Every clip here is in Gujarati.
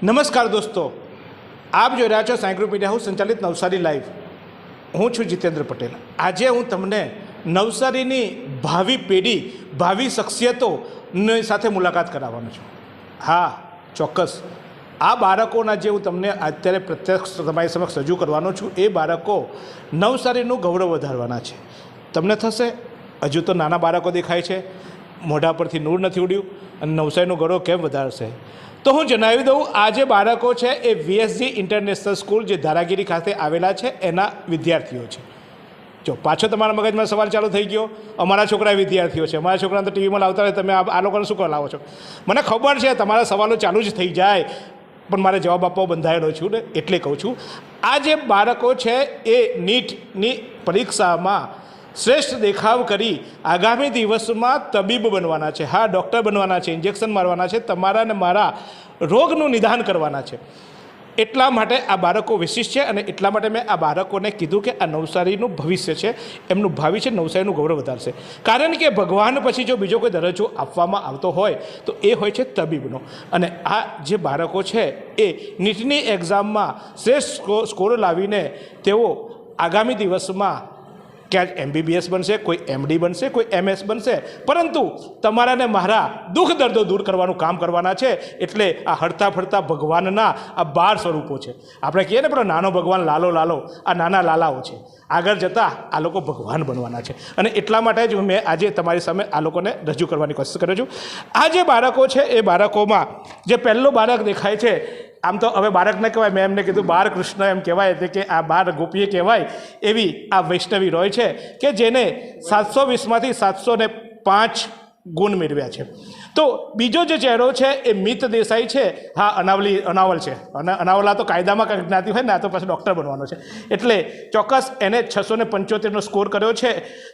નમસ્કાર દોસ્તો, આપ જોઈ રહ્યા છો સાયન્સ મીડિયા હાઉસ સંચાલિત નવસારી લાઈવ. હું છું જીતેન્દ્ર પટેલ. આજે હું તમને નવસારીની ભાવિ પેઢી, ભાવિ શખ્સિયતોની સાથે મુલાકાત કરાવવાનો છું. હા, ચોક્કસ આ બાળકોના જે હું તમને અત્યારે પ્રત્યક્ષ તમારી સમક્ષ રજૂ કરવાનો છું, એ બાળકો નવસારીનું ગૌરવ વધારવાના છે. તમને થશે હજુ તો નાના બાળકો દેખાય છે, મોઢા પરથી નૂર નથી ઉડ્યું, અને નવસારીનું ગૌરવ કેમ વધારશે? તો હું જણાવી દઉં, આ જે બાળકો છે એ VSG ઇન્ટરનેશનલ સ્કૂલ જે ધારાગીરી ખાતે આવેલા છે એના વિદ્યાર્થીઓ છે. જો પાછો તમારા મગજમાં સવાલ ચાલુ થઈ ગયો, અમારા છોકરા વિદ્યાર્થીઓ છે, અમારા છોકરાને તો ટીવીમાં લાવતા હોય, તમે આ લોકોને શું કરવા લાવો છો? મને ખબર છે તમારા સવાલો ચાલુ જ થઈ જાય, પણ મારે જવાબ આપવા બંધાયેલો છું ને, એટલે કહું છું. આ જે બાળકો છે એ નીટની પરીક્ષામાં શ્રેષ્ઠ દેખાવ કરી આગામી દિવસમાં તબીબ બનવાના છે. હા, ડૉક્ટર બનવાના છે, ઇન્જેક્શન મારવાના છે, તમારા ને મારા રોગનું નિદાન કરવાના છે. એટલા માટે આ બાળકો વિશિષ્ટ છે, અને એટલા માટે મેં આ બાળકોને કીધું કે આ નવસારીનું ભવિષ્ય છે, એમનું ભાવિ છે, નવસારીનું ગૌરવ વધારશે. કારણ કે ભગવાન પછી જો બીજો કોઈ દરજ્જો આપવામાં આવતો હોય તો એ હોય છે તબીબનો. અને આ જે બાળકો છે એ નીટની એક્ઝામમાં શ્રેષ્ઠ સ્કોર લાવીને તેઓ આગામી દિવસમાં ક્યાંક MBBS બનશે, કોઈ MD બનશે, કોઈ MS બનશે, પરંતુ તમારા ને મારા દુઃખ દર્દો દૂર કરવાનું કામ કરવાના છે. એટલે આ હરતા ફરતા ભગવાનના આ 12 સ્વરૂપો છે. આપણે કહીએ ને પેલો નાનો ભગવાન લાલો લાલો, આ નાના લાલાઓ છે. આગળ જતાં આ લોકો ભગવાન બનવાના છે, અને એટલા માટે જ મેં આજે તમારી સામે આ લોકોને રજૂ કરવાની કોશિશ કર્યો છું. આ જે બાળકો છે એ બાળકોમાં જે પહેલું બાળક દેખાય છે, આમ તો હવે બાળક ન કહેવાય, મેં એમને કીધું બાળ કૃષ્ણ એમ કહેવાય, એટલે કે આ બાળ ગોપીએ કહેવાય એવી આ વૈષ્ણવી રોય છે કે જેને 720માંથી 705 ગુણ મેળવ્યા છે. તો બીજો જે ચહેરો છે એ મિત દેસાઈ છે. હા, અનાવલ છે, અને અનાવલા તો કાયદામાં કંઈક જ્ઞાતિ હોય ને, આ તો પછી ડૉક્ટર બનવાનો છે. એટલે ચોક્કસ એને 675નો સ્કોર કર્યો છે.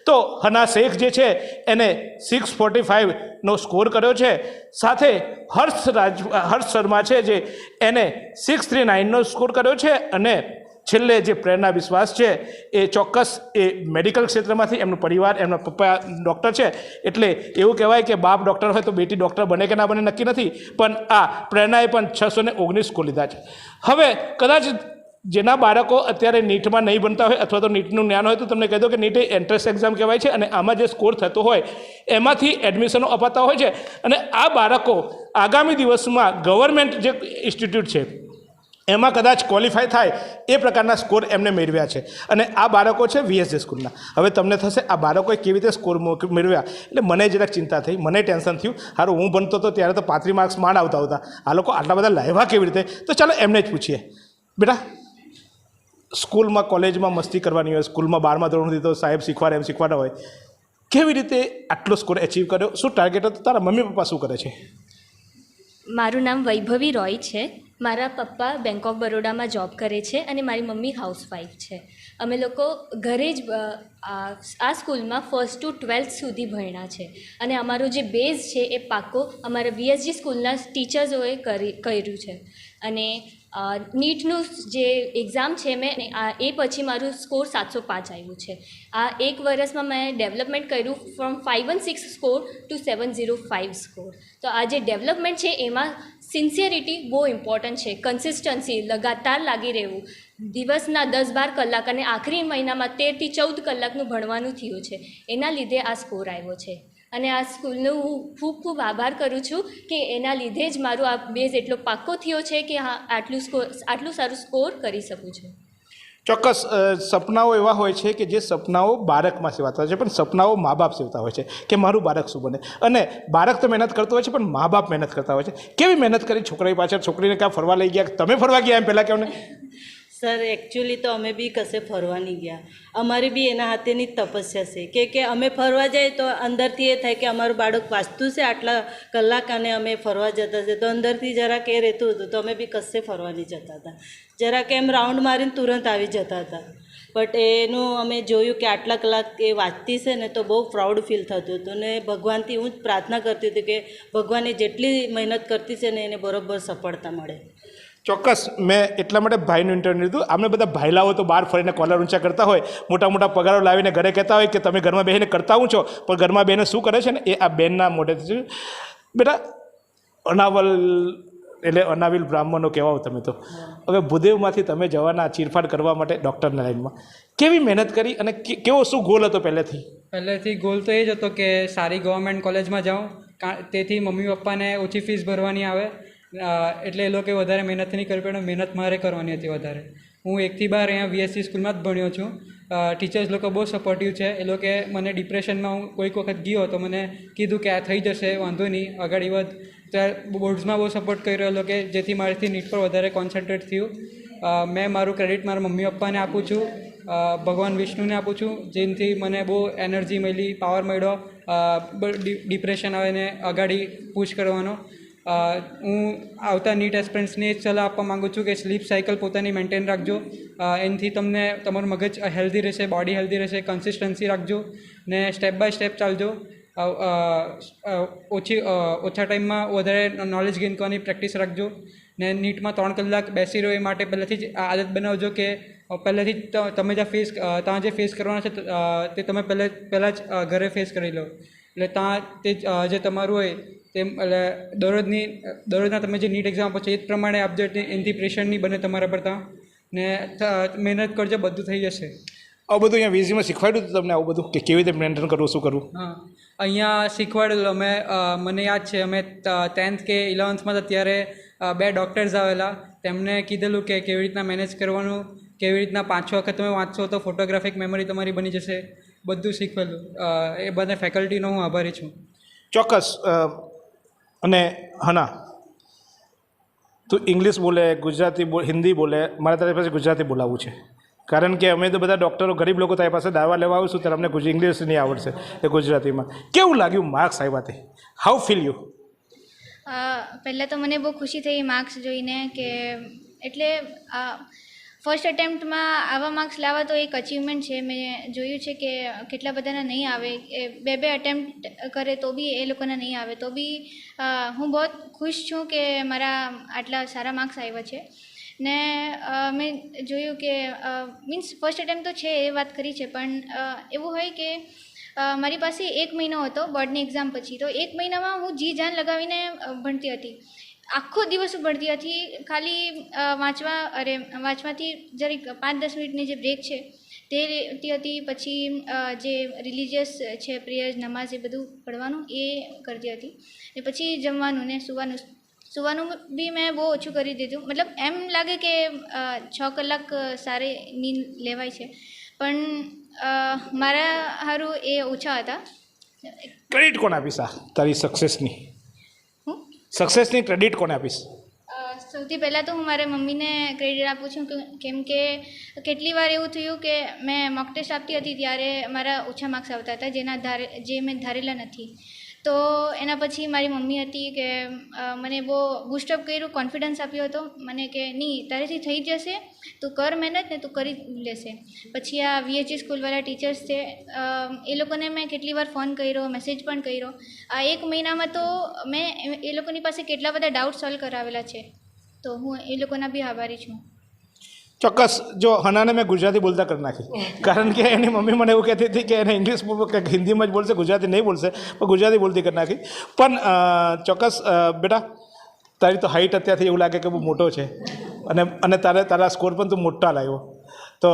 તો હના શેખ જે છે એને 645નો સ્કોર કર્યો છે. સાથે હર્ષ શર્મા છે જે એને 639નો સ્કોર કર્યો છે. અને છેલ્લે જે પ્રેરણા વિશ્વાસ છે એ ચોક્કસ એ મેડિકલ ક્ષેત્રમાંથી, એમનું પરિવાર, એમના પપ્પા ડૉક્ટર છે, એટલે એવું કહેવાય કે બાપ ડૉક્ટર હોય તો બેટી ડૉક્ટર બને કે ના બને નક્કી નથી, પણ આ પ્રેરણાએ પણ 619 સ્કોર લીધા છે. હવે કદાચ જેના બાળકો અત્યારે નીટમાં નહીં બનતા હોય અથવા તો નીટનું જ્ઞાન હોય તો તમને કહી દો કે નીટ એ એન્ટ્રન્સ એક્ઝામ કહેવાય છે, અને આમાં જે સ્કોર થતો હોય એમાંથી એડમિશનો અપાતા હોય છે. અને આ બાળકો આગામી દિવસમાં ગવર્મેન્ટ જે ઇન્સ્ટિટ્યૂટ છે એમાં કદાચ ક્વોલિફાય થાય એ પ્રકારના સ્કોર એમને મેળવ્યા છે. અને આ બાળકો છે VSG સ્કૂલના. હવે તમને થશે આ બાળકોએ કેવી રીતે સ્કોર મેળવ્યા, એટલે મને જરાક ચિંતા થઈ, મને ટેન્શન થયું. સારું, હું ભણતો હતો ત્યારે તો 35 માર્ક્સ માંડ આવતા હતા, આ લોકો આટલા બધા લાવ્યા કેવી રીતે? તો ચાલો એમને જ પૂછીએ. બેટા, સ્કૂલમાં કોલેજમાં મસ્તી કરવાની હોય, સ્કૂલમાં 12મા ધોરણથી તો સાહેબ શીખવાડે એમ શીખવાડતા હોય, કેવી રીતે આટલો સ્કોર એચીવ કર્યો? શું ટાર્ગેટ હતો? તારા મમ્મી પપ્પા શું કરે છે? મારું નામ વૈભવી રોય છે. મારા પપ્પા બેંક ઓફ બરોડામાં જોબ કરે છે, અને મારી મમ્મી હાઉસવાઈફ છે. અમે લોકો ઘરે જ આ સ્કૂલમાં 1st to 12th સુધી ભણ્યા છે. અને અમારો જે બેઝ છે એ પાક્કો અમારા VSG સ્કૂલના ટીચર્સોએ કર્યું છે. અને નીટનું જે એક્ઝામ છે મેં એ પછી મારું સ્કોર 705 આવ્યું છે. આ એક વર્ષમાં મેં ડેવલપમેન્ટ કર્યું ફ્રોમ 516 સ્કોર ટુ 705 સ્કોર. તો આ જે ડેવલપમેન્ટ છે એમાં સિન્સિયરિટી બહુ ઇમ્પોર્ટન્ટ છે. કન્સિસ્ટન્સી, લગાતાર લાગી રહેવું, દિવસના 10-12 કલાક અને આખરી મહિનામાં 13 થી 14 કલાકનું ભણવાનું થયું છે. એના લીધે આ સ્કોર આવ્યો છે. અને આ સ્કૂલનો હું ખૂબ ખૂબ આભાર કરું છું કે એના લીધે જ મારો આ બેઝ એટલો પાક્કો થયો છે કે હા, આટલું સારું સ્કોર કરી શકું છું. ચોક્કસ સપનાઓ એવા હોય છે કે જે સપનાઓ બાળકમાં સેવાતા હોય છે, પણ સપનાઓ મા બાપ સેવતા હોય છે કે મારું બાળક શું બને. અને બાળક તો મહેનત કરતો હોય છે, પણ મા બાપ મહેનત કરતા હોય છે. કેવી મહેનત કરી છોકરી પાછળ? છોકરીને ક્યાં ફરવા લઈ ગયા? તમે ફરવા ગયા એમ પહેલાં કેવું ને? સર, એકચ્યુઅલી તો અમે બી કશે ફરવા નહીં ગયા. અમારી બી એના હાથેની જ તપસ્યા છે કે અમે ફરવા જઈએ તો અંદરથી એ થાય કે અમારું બાળક વાંચતું છે આટલા કલાક અને અમે ફરવા જતા છે, તો અંદરથી જરાક એ રહેતું હતું. તો અમે બી કશે ફરવા નહીં જતા હતા, જરાક એમ રાઉન્ડ મારીને તુરંત આવી જતા હતા. બટ એનું અમે જોયું કે આટલા કલાક એ વાંચતી છે ને, તો બહુ પ્રાઉડ ફીલ થતું હતું. ને ભગવાનથી હું જ પ્રાર્થના કરતી હતી કે ભગવાને જેટલી મહેનત કરતી છે ને એને બરોબર સફળતા મળે. ચોક્કસ મેં એટલા માટે ભાઈનું ઇન્ટરવ્યૂ લીધું. આપણે બધા ભાઈલાઓ તો બહાર ફરીને કોલર ઊંચા કરતા હોય, મોટા મોટા પગારો લાવીને ઘરે કહેતા હોય કે તમે ઘરમાં બેસીને કરતા હું છો, પણ ઘરમાં બેને શું કરે છે ને એ આ બેનના મોઢેથી. બેટા, અનાવલ એટલે અનાવિલ બ્રાહ્મણો કહેવાઓ તમે તો. હવે ભૂદેવમાંથી તમે જવાના ચીરફાડ કરવા માટે ડૉક્ટરના લાઈનમાં કેવી મહેનત કરી અને કેવો શું ગોલ હતો પહેલેથી ગોલ તો એ જ હતો કે સારી ગવર્મેન્ટ કોલેજમાં જાઉં, તેથી મમ્મી પપ્પાને ઓછી ફીસ ભરવાની આવે, એટલે એ લોકોએ વધારે મહેનત નહીં કરવી પડે, મહેનત મારે કરવાની હતી વધારે. હું 1 થી 12 અહીંયા VSC સ્કૂલમાં જ ભણ્યો છું. ટીચર્સ લોકો બહુ સપોર્ટિવ છે. એ લોકોએ મને ડિપ્રેશનમાં હું કોઈક વખત ગયો તો મને કીધું કે આ થઈ જશે, વાંધો નહીં, આગળ વધ. ત્યારે બોર્ડ્સમાં બહુ સપોર્ટ કર્યો એ લોકોએ, જેથી મારાથી નીટ પર વધારે કોન્સન્ટ્રેટ થયું. મેં મારું ક્રેડિટ મારા મમ્મી પપ્પાને આપું છું, ભગવાન વિષ્ણુને આપું છું, જેનાથી મને બહુ એનર્જી મળી, પાવર મળ્યો ડિપ્રેશન આવે ને અગાડી પુશ કરવાનો. હું આવતા નીટ એસ્પિરન્ટ્સને જ સલાહ આપવા માગું છું કે સ્લીપ સાયકલ પોતાની મેન્ટેન રાખજો. એનાથી તમને તમારું મગજ હેલ્ધી રહેશે, બોડી હેલ્ધી રહેશે. કન્સિસ્ટન્સી રાખજો ને સ્ટેપ બાય સ્ટેપ ચાલજો. ઓછા ટાઈમમાં વધારે નોલેજ ગેઇન કરવાની પ્રેક્ટિસ રાખજો. ને નીટમાં 3 કલાક બેસી રહ્યો એ માટે પહેલાંથી જ આદત બનાવજો કે પહેલાંથી જ તમે ત્યાં જે ફેસ કરવાના છે તે તમે પહેલાં જ ઘરે ફેસ કરી લો. એટલે ત્યાં તે જે તમારું હોય તે એટલે દરરોજના તમે જે નીટ એક્ઝામ આપો છો એ જ પ્રમાણે આપજો, એનાથી પ્રેશર નહીં બને તમારા પર ત્યાં. ને મહેનત કરજો, બધું થઈ જશે. આવું બધું અહીંયા VSCમાં શીખવાડ્યું હતું તમને, આવું બધું કે કેવી રીતે મેન્ટેન કરવું, શું કરવું? હા, અહીંયા શીખવાડેલું. મને યાદ છે અમે 10th કે 11thમાં હતા ત્યારે 2 ડૉક્ટર્સ આવેલા, તેમણે કીધેલું કે કેવી રીતના મેનેજ કરવાનું, કેવી રીતના 5-6 વખત તમે વાંચશો તો ફોટોગ્રાફિક મેમરી તમારી બની જશે, બધું શીખવેલું. એ બધા ફેકલ્ટીનો હું આભારી છું. ચોક્કસ. અને હના, તું ઇંગ્લિશ બોલે, ગુજરાતી હિન્દી બોલે, મારે તારી પાસે ગુજરાતી બોલાવવું છે, કારણ કે અમે તો બધા ડૉક્ટરો ગરીબ લોકો તારી પાસે દાવા લેવા આવીશું ત્યારે અમને ઇંગ્લિશ નહીં આવડશે એ ગુજરાતીમાં. કેવું લાગ્યું માર્ક્સ આવ્યા તે? How feel you? પહેલાં તો મને બહુ ખુશી થઈ માર્ક્સ જોઈને, કે એટલે ફર્સ્ટ એટેમ્પ્ટમાં આવા માર્ક્સ લાવવા તો એક અચીવમેન્ટ છે. મેં જોયું છે કે કેટલા બધાના નહીં આવે, 2 એટેમ્પ્ટ કરે તો બી એ લોકોના નહીં આવે, તો બી હું બહુ ખુશ છું કે મારા આટલા સારા માર્ક્સ આવ્યા છે. ને મેં જોયું કે મીન્સ ફર્સ્ટ એટેમ્પ્ટ તો છે એ વાત કરી છે, પણ એવું હોય કે મારી પાસે 1 મહિનો હતો બોર્ડની એક્ઝામ પછી, તો 1 મહિનામાં હું જી જાન લગાવીને ભણતી હતી, આખો દિવસ ભણતી હતી. ખાલી વાંચવાથી જરીક 5-10 મિનિટની જે બ્રેક છે તે લેતી હતી, પછી જે રિલિજિયસ છે પ્રેયર્સ, નમાઝ, એ બધું પઢવાનું એ કરતી હતી. ને પછી જમવાનું ને સુવાનું બી મેં બહુ ઓછું કરી દીધું. મતલબ એમ લાગે કે 6 કલાક સારી નીંદ લેવાય છે, પણ મારા સારું એ ઓછા હતા. ક્રેડિટ કોણ આપીશ આ તારી સક્સેસની ક્રેડિટ કોને આપીશ? સૌથી પહેલાં તો હું મારા મમ્મીને ક્રેડિટ આપું છું, કેમ કે કેટલી વાર એવું થયું કે મેં મોક ટેસ્ટ આપતી હતી ત્યારે મારા ઓછા માર્ક્સ આવતા હતા, જે મેં ધારેલા નથી. તો એના પછી મારી મમ્મી હતી કે મને બહુ બૂસ્ટઅપ કર્યું, કોન્ફિડન્સ આપ્યો હતો મને કે નહીં, તારેથી થઈ જશે, તું કર મહેનત ને તું કરી લેશે. પછી આ VSG સ્કૂલવાળા ટીચર્સ છે એ લોકોને મેં કેટલી વાર ફોન કર્યો, મેસેજ પણ કર્યો. આ 1 મહિનામાં તો મેં એ લોકોની પાસે કેટલા બધા ડાઉટ સોલ્વ કરાવેલા છે, તો હું એ લોકોના બી આભારી છું. ચોક્કસ. જો હનાને મેં ગુજરાતી બોલતા કરી નાખી, કારણ કે એની મમ્મી મને એવું કહેતી હતી કે એને ઇંગ્લિશ હિન્દીમાં જ બોલશે, ગુજરાતી નહીં બોલશે, પણ ગુજરાતી બોલતી કરી નાખી. પણ ચોક્કસ બેટા, તારી તો હાઇટ અત્યારથી એવું લાગે કે બહુ મોટો છે, અને તારા સ્કોર પણ તું મોટા લાવ્યો. તો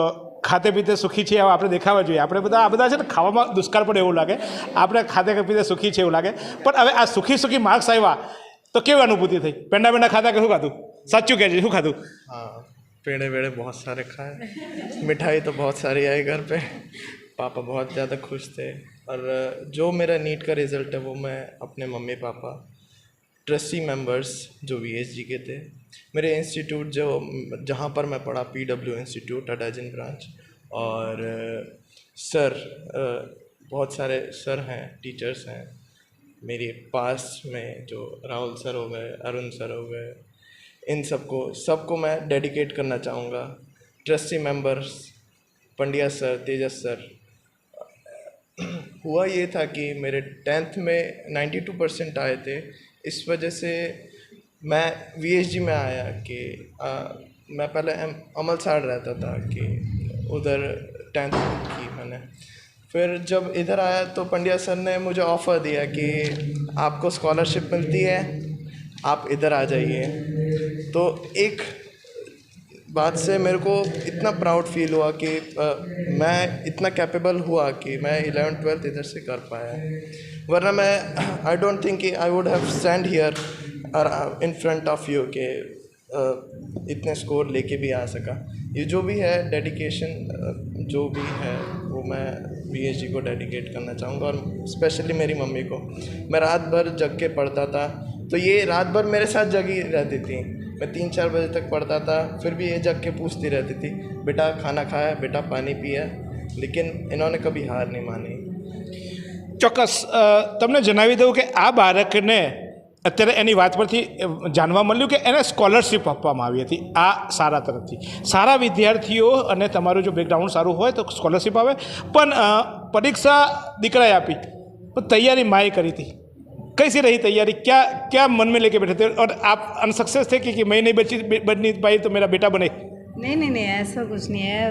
ખાતે પીતે સુખી છે આવા આપણે દેખાવા જોઈએ. આપણે બધા આ બધા છે ને ખાવામાં દુષ્કાળ પડે એવું લાગે, આપણે ખાતે પીતે સુખી છે એવું લાગે. પણ હવે આ સુખી માર્ક્સ આવ્યા તો કેવી અનુભૂતિ થઈ? પેંડા ખાતા કે શું ખાધું? સાચું કહેજે, શું ખાધું? हाँ, पेड़े वेड़े बहुत सारे खाए, मिठाई तो बहुत सारी आई घर पे, पापा बहुत ज़्यादा खुश थे. और जो मेरा नीट का रिज़ल्ट है वो मैं अपने मम्मी पापा, ट्रस्टी मेंबर्स जो VSG के थे, मेरे इंस्टीट्यूट जो जहाँ पर मैं पढ़ा PW इंस्टीट्यूट अडाजन ब्रांच, और सर, बहुत सारे सर हैं, टीचर्स हैं मेरे पास में, जो राहुल सर हो गए, अरुण सर हो गए, इन सबको मैं डेडिकेट करना चाहूँगा. ट्रस्टी मेंबर्स पंड्या सर, तेजस सर. हुआ ये था कि मेरे 10th में 92% आए थे, इस वजह से मैं VSG में आया कि मैं पहले अमलसाड़ रहता था कि उधर 10th की मैंने. फिर जब इधर आया तो पंड्या सर ने मुझे ऑफ़र दिया कि आपको स्कॉलरशिप मिलती है, आप इधर आ जाइए। तो एक बात से मेरे को इतना प्राउड फील हुआ कि मैं इतना कैपेबल हुआ कि मैं 11th-12th इधर से कर पाया, वरना मैं आई डोंट थिंक कि I would have stand here in front of you के इतने स्कोर लेके भी आ सका। ये जो भी है डेडिकेशन जो भी है वो मैं BSG को डेडिकेट करना चाहूँगा, और स्पेशली मेरी मम्मी को। मैं रात भर जग के पढ़ता था, तो ये रात भर मेरे साथ जगी रहती थी। मैं 3-4 बजे तक पढ़ता था, फिर भी ये जग के पूछती रहती थी, बेटा खाना खाया, बेटा पानी पिया, लेकिन इन्होंने कभी हार नहीं मानी। ચોક્કસ તમને જણાવી દઉં કે આ બાળકને અત્યારે એની વાત પરથી જાણવા મળ્યું કે એને સ્કોલરશિપ આપવામાં આવી હતી આ શાળા તરફથી। સારા વિદ્યાર્થીઓ અને તમારું જો બેકગ્રાઉન્ડ સારું હોય તો સ્કોલરશિપ આવે, પણ પરીક્ષા દીકરાએ આપી, પણ તૈયારી માએ કરી હતી। कैसी रही तैयारी, क्या क्या मन में लेके बैठे थे, और आप अनसक्सेस थे कि मैं नहीं बन नहीं पाई तो मेरा बेटा बने? नहीं ऐसा कुछ नहीं है।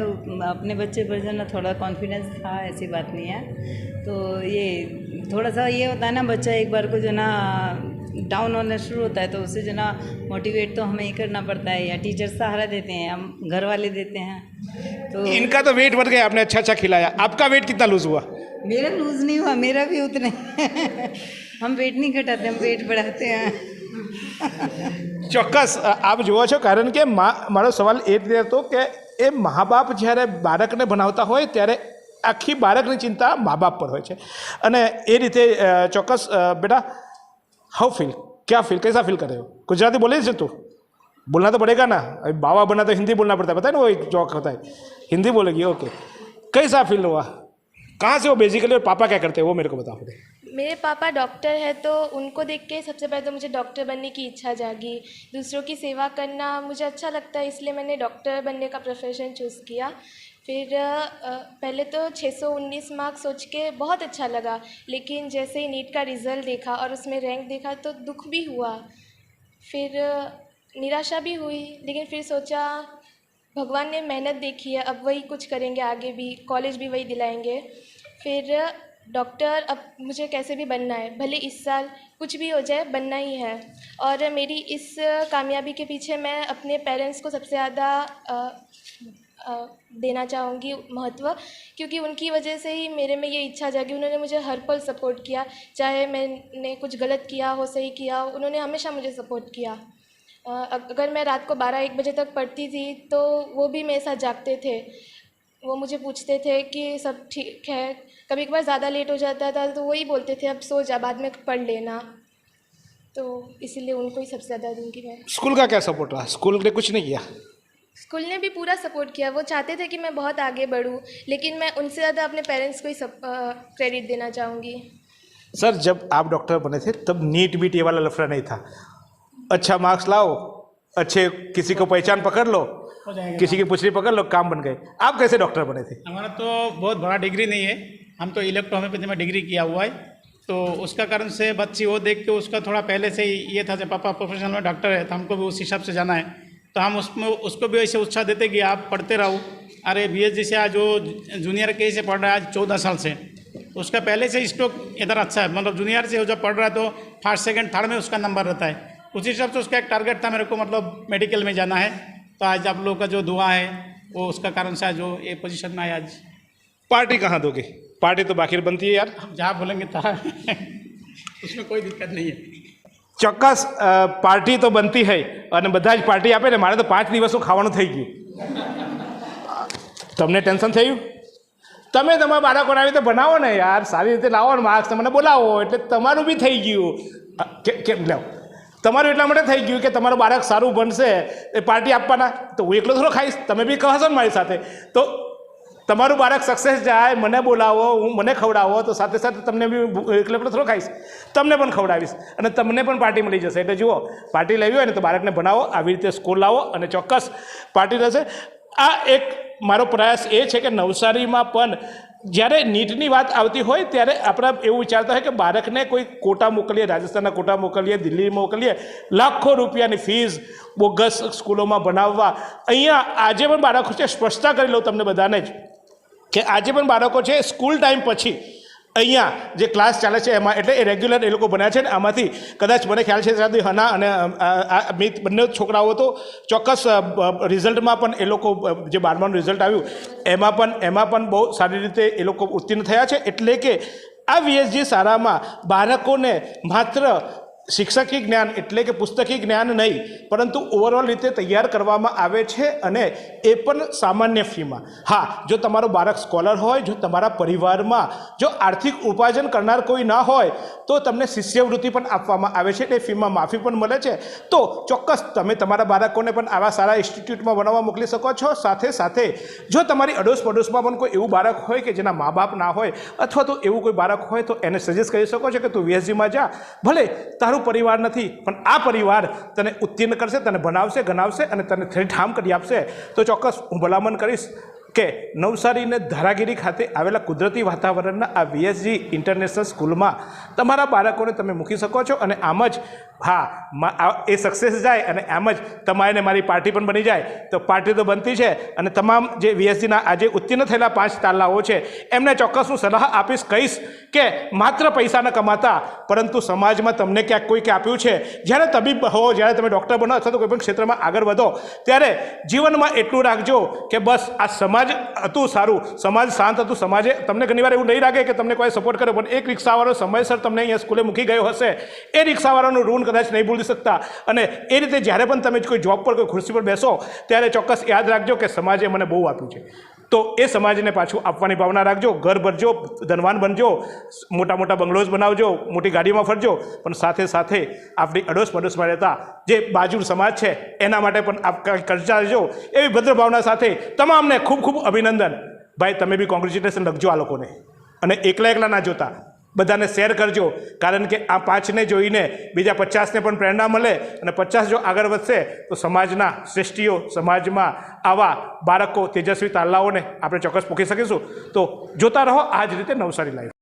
अपने बच्चे पर जो ना थोड़ा कॉन्फिडेंस था, ऐसी बात नहीं है। तो ये थोड़ा सा ये होता है ना, बच्चा एक बार को जो ना डाउन होना शुरू होता है तो उसे जो ना मोटिवेट तो हमें ही करना पड़ता है, या टीचर सहारा देते हैं, हम घर वाले देते हैं। तो इनका तो वेट बढ़ गया, आपने अच्छा खिलाया। आपका वेट कितना लूज हुआ? मेरा लूज़ नहीं हुआ, मेरा भी उतने हम वेट नहीं घटाते, हम वेट बढ़ाते हैं। ચોક્કસ આપ જુઓ છો, કારણ કે મારો સવાલ એ રીતે હતો કે એ મા બાપ જ્યારે બાળકને ભણાવતા હોય ત્યારે આખી બાળકની ચિંતા મા બાપ પર હોય છે, અને એ રીતે ચોક્કસ બેટા हाउ फील, क्या फील, कैसा फील कर रहे हो? गुजराती बोले से तू बोलना तो पड़ेगा ना, अभी बाबा बना तो हिंदी बोलना पड़ता है, पता है ना, वो एक जोक होता है, हिंदी बोलेगी। ओके, कैसा फील हुआ, कहाँ से वो बेसिकली, और पापा क्या करते हैं वो मेरे को बताओ। मेरे पापा डॉक्टर है, तो उनको देख के सबसे पहले तो मुझे डॉक्टर बनने की इच्छा जागी। दूसरों की सेवा करना मुझे अच्छा लगता है, इसलिए मैंने डॉक्टर बनने का प्रोफेशन चूज़ किया। फिर पहले तो 619 मार्क्स सोच के बहुत अच्छा लगा, लेकिन जैसे ही नीट का रिज़ल्ट देखा और उसमें रैंक देखा तो दुख भी हुआ, फिर निराशा भी हुई। लेकिन फिर सोचा भगवान ने मेहनत देखी है, अब वही कुछ करेंगे, आगे भी कॉलेज भी वही दिलाएंगे। फिर डॉक्टर अब मुझे कैसे भी बनना है, भले इस साल कुछ भी हो जाए, बनना ही है। और मेरी इस कामयाबी के पीछे मैं अपने पेरेंट्स को सबसे ज़्यादा देना चाहूँगी महत्व, क्योंकि उनकी वजह से ही मेरे में ये इच्छा जागी। उन्होंने मुझे हर पल सपोर्ट किया, चाहे मैंने कुछ गलत किया हो, सही किया हो, उन्होंने हमेशा मुझे सपोर्ट किया। अगर मैं रात को 12-1 बजे तक पढ़ती थी तो वो भी मेरे साथ जागते थे, वो मुझे पूछते थे कि सब ठीक है। कभी कभार ज़्यादा लेट हो जाता था तो वही बोलते थे अब सो जा, बाद में पढ़ लेना। तो इसीलिए उनको ही सबसे ज़्यादा दूँगी मैं। स्कूल का क्या सपोर्ट रहा? स्कूल ने कुछ नहीं किया? स्कूल ने भी पूरा सपोर्ट किया। वो चाहते थे कि मैं बहुत आगे बढ़ूं, लेकिन मैं उनसे ज़्यादा अपने पेरेंट्स को ही क्रेडिट देना चाहूँगी। सर, जब आप डॉक्टर बने थे तब नीट बीट ये वाला लफड़ा नहीं था, अच्छा मार्क्स लाओ, अच्छे किसी को पहचान पकड़ लो, किसी की पुछड़ी पकड़ लो, काम बन गए। आप कैसे डॉक्टर बने थे? हमारा तो बहुत बड़ा डिग्री नहीं है, हम तो इलेक्ट्रोहोम्योपैथी में डिग्री किया हुआ है, तो उसका कारण से बच्ची वो देख के उसका थोड़ा पहले से ही ये था जब पापा प्रोफेशनल में डॉक्टर है तो हमको भी उस हिसाब से जाना है, तो हम उसमें उसको भी ऐसे उत्साह देते कि आप पढ़ते रहो। अरे BSG से आज जो जूनियर के से पढ़ रहा है आज 14 साल से, उसका पहले से स्टॉक इधर अच्छा है, मतलब जूनियर से जब पढ़ रहा है तो फर्स्ट सेकंड थर्ड में उसका नंबर रहता है। उस हिसाब से उसका एक टारगेट था मेरे को, मतलब मेडिकल में जाना है, तो आज आप लोगों का जो दुआ है वो उसका कारण से आज जो ये पोजीशन में आया। आज पार्टी कहाँ दोगे? पार्टी तो बाकी बनती है यार, हम जहाँ बोलेंगे तहाँ उसमें कोई दिक्कत नहीं है। ચોક્કસ પાર્ટી તો બનતી હોય અને બધા જ પાર્ટી આપે ને, મારે તો 5 દિવસનું ખાવાનું થઈ ગયું। તમને ટેન્શન થયું? તમે તમારા બાળકોને આવી રીતે બનાવો ને યાર, સારી રીતે લાવો ને માર્ક્સ, તમને બોલાવો એટલે તમારું બી થઈ ગયું। કેમ લાવો? તમારું એટલા માટે થઈ ગયું કે તમારું બાળક સારું ભણશે એ પાર્ટી આપવાના, તો હું એકલો થોડો ખાઈશ, તમે બી કહશો ને મારી સાથે, તો તમારું બાળક સક્સેસ જાય, મને બોલાવો, હું મને ખવડાવો, તો સાથે સાથે તમને બી એકલો થોડો ખાઈશ, તમને પણ ખવડાવીશ અને તમને પણ પાર્ટી મળી જશે। એટલે જુઓ, પાર્ટી લેવી હોય ને તો બાળકને ભણાવો, આવી રીતે સ્કોર લાવો અને ચોક્કસ પાર્ટી રહેશે। આ એક મારો પ્રયાસ એ છે કે નવસારીમાં પણ જ્યારે નીટની વાત આવતી હોય ત્યારે આપણે એવું વિચારતા હોય કે બાળકને કોઈ કોટા મોકલીએ, રાજસ્થાનના કોટા મોકલીએ, દિલ્હી મોકલીએ, લાખો રૂપિયાની ફીસ બોગસ સ્કૂલોમાં ભણાવવા। અહીંયા આજે પણ બાળકો છે, સ્પષ્ટતા કરી લઉં તમને બધાને જ કે આજે પણ બાળકો છે સ્કૂલ ટાઈમ પછી અહીંયા જે ક્લાસ ચાલે છે એમાં, એટલે એ રેગ્યુલર એ લોકો ભણ્યા છે ને આમાંથી કદાચ મને ખ્યાલ છે ત્યાંથી હના અને મિત બંને છોકરાઓ તો ચોક્કસ રિઝલ્ટમાં પણ એ લોકો જે 12માનું રિઝલ્ટ આવ્યું એમાં પણ બહુ સારી રીતે એ લોકો ઉત્તીર્ણ થયા છે. એટલે કે આ વીએસજી શાળામાં બાળકોને માત્ર શિક્ષકી જ્ઞાન એટલે કે પુસ્તકી જ્ઞાન નહીં પરંતુ ઓવરઓલ રીતે તૈયાર કરવામાં આવે છે, અને એ પણ સામાન્ય ફીમાં. હા, જો તમારો બાળક સ્કોલર હોય, જો તમારા પરિવારમાં જો આર્થિક ઉપાર્જન કરનાર કોઈ ના હોય તો તમને શિષ્યવૃત્તિ પણ આપવામાં આવે છે, એટલે ફીમાં માફી પણ મળે છે. તો ચોક્કસ તમે તમારા બાળકોને પણ આવા સારા ઇન્સ્ટિટ્યૂટમાં ભણવા મોકલી શકો છો. સાથે સાથે જો તમારી અડોશ પડોશમાં પણ કોઈ એવું બાળક હોય કે જેના મા બાપ ના હોય અથવા તો એવું કોઈ બાળક હોય તો એને સજેસ્ટ કરી શકો છો કે તું વીએસજીમાં જા, ભલે તારું પરિવાર નથી પણ આ પરિવાર તને ઉત્તીર્ણ કરશે, તને ભણાવશે, ગણાવશે અને તને ઠામ કરી આપશે. તો ચોક્કસ હું ભલામણ કરીશ કે નવસારીને ધારાગીરી ખાતે આવેલા કુદરતી વાતાવરણના આ વીએસજી ઇન્ટરનેશનલ સ્કૂલમાં તમારા બાળકોને તમે મૂકી શકો છો. અને આમ જ એ સક્સેસ જાય અને આમ જ તમારે મારી પાર્ટી પણ બની જાય. તો પાર્ટી તો બનતી છે, અને તમામ જે વીએસજીના આજે ઉત્તીર્ણ થયેલા 5 તાલાઓ છે એમને ચોક્કસ હું સલાહ આપીશ, કહીશ કે માત્ર પૈસા ન કમાતા પરંતુ સમાજમાં તમને ક્યાંક કોઈકે આપ્યું છે. જ્યારે તબીબ હો, જ્યારે તમે ડૉક્ટર બનો અથવા તો કોઈ પણ ક્ષેત્રમાં આગળ વધો ત્યારે જીવનમાં એટલું રાખજો કે બસ આ સમાજ હતું સારું, સમાજ શાંત હતું, સમાજે તમને ઘણીવાર એવું નહીં લાગે કે તમને કોઈ સપોર્ટ કરે, પણ એક રિક્ષાવાળો સમયસર તમને અહીંયા સ્કૂલે મૂકી ગયો હશે, એ રિક્ષાવાળાનું ઋણ કદાચ નહીં ભૂલી શકતા. અને એ રીતે જ્યારે પણ તમે કોઈ જોબ પર કોઈ ખુરશી પર બેસો ત્યારે ચોક્કસ યાદ રાખજો કે સમાજે મને બહુ આપ્યું છે. તો એ સમાજને પાછું આપવાની ભાવના રાખજો. ઘર ભરજો, ધનવાન બનજો, મોટા મોટા બંગલોઝ બનાવજો, મોટી ગાડીમાં ફરજો, પણ સાથે સાથે આપણી અડોશ પડોશમાં રહેતા જે બાજુ સમાજ છે એના માટે પણ આપ કરતા રહેજો. એવી ભદ્ર ભાવના સાથે તમામને ખૂબ ખૂબ અભિનંદન. ભાઈ, તમે બી કોંગ્રેચ્યુલેશન લખજો આ લોકોને, અને એકલા ના જોતા, બધાને શેર કરજો. કારણ કે આ 5ને જોઈને બીજા 50ને પણ પ્રેરણા મળે, અને 50 જો આગળ વધશે તો સમાજના શ્રેષ્ઠીઓ, સમાજમાં આવા બાળકો, તેજસ્વી તારલાઓને આપણે ચોક્કસ પૂકી શકીશું. તો જોતા રહો આ જ રીતે નવસારી લાઈવ.